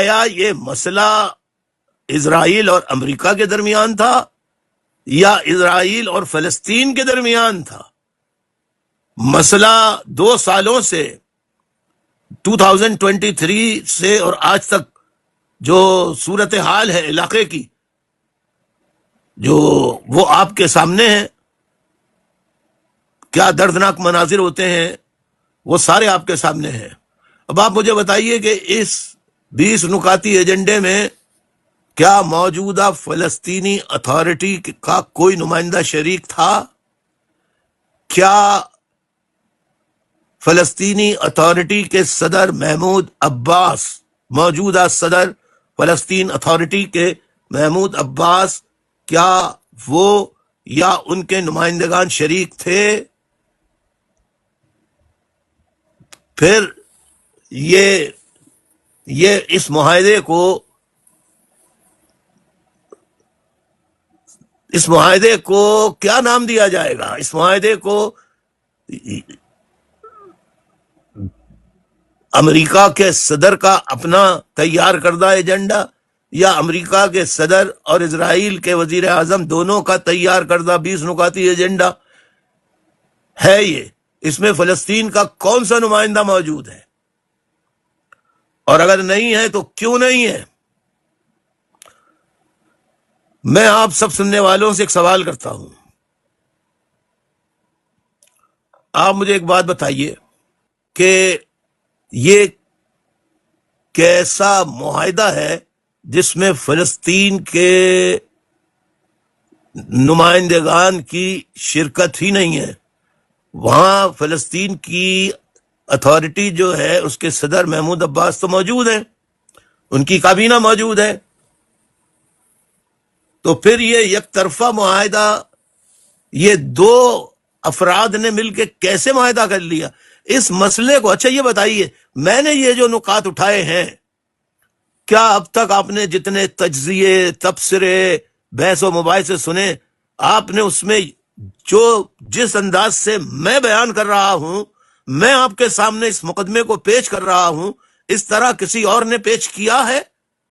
آیا یہ مسئلہ اسرائیل اور امریکہ کے درمیان تھا یا اسرائیل اور فلسطین کے درمیان تھا؟ مسئلہ 2 سالوں سے 2023 سے اور آج تک جو صورتحال ہے علاقے کی، جو وہ آپ کے سامنے ہے، کیا دردناک مناظر ہوتے ہیں، وہ سارے آپ کے سامنے ہیں۔ اب آپ مجھے بتائیے کہ اس 20 نکاتی ایجنڈے میں کیا موجودہ فلسطینی اتھارٹی کا کوئی نمائندہ شریک تھا؟ کیا فلسطینی اتھارٹی کے صدر محمود عباس، موجودہ صدر فلسطین اتھارٹی کے محمود عباس، کیا وہ یا ان کے نمائندگان شریک تھے؟ پھر یہ اس معاہدے کو کیا نام دیا جائے گا؟ اس معاہدے کو امریکہ کے صدر کا اپنا تیار کردہ ایجنڈا یا امریکہ کے صدر اور اسرائیل کے وزیر اعظم دونوں کا تیار کردہ 20 نکاتی ایجنڈا ہے یہ؟ اس میں فلسطین کا کون سا نمائندہ موجود ہے؟ اور اگر نہیں ہے تو کیوں نہیں ہے؟ میں آپ سب سننے والوں سے ایک سوال کرتا ہوں، آپ مجھے ایک بات بتائیے کہ یہ کیسا معاہدہ ہے جس میں فلسطین کے نمائندگان کی شرکت ہی نہیں ہے؟ وہاں فلسطین کی اتھارٹی جو ہے اس کے صدر محمود عباس تو موجود ہیں، ان کی کابینہ موجود ہے، تو پھر یہ یک طرفہ معاہدہ یہ 2 افراد نے مل کے کیسے معاہدہ کر لیا اس مسئلے کو؟ اچھا یہ بتائیے، میں نے یہ جو نکات اٹھائے ہیں، کیا اب تک آپ نے جتنے تجزیے، تبصرے، بحث و مباحثے سنے، آپ نے اس میں جس انداز سے میں بیان کر رہا ہوں، میں آپ کے سامنے اس مقدمے کو پیش کر رہا ہوں، اس طرح کسی اور نے پیش کیا ہے؟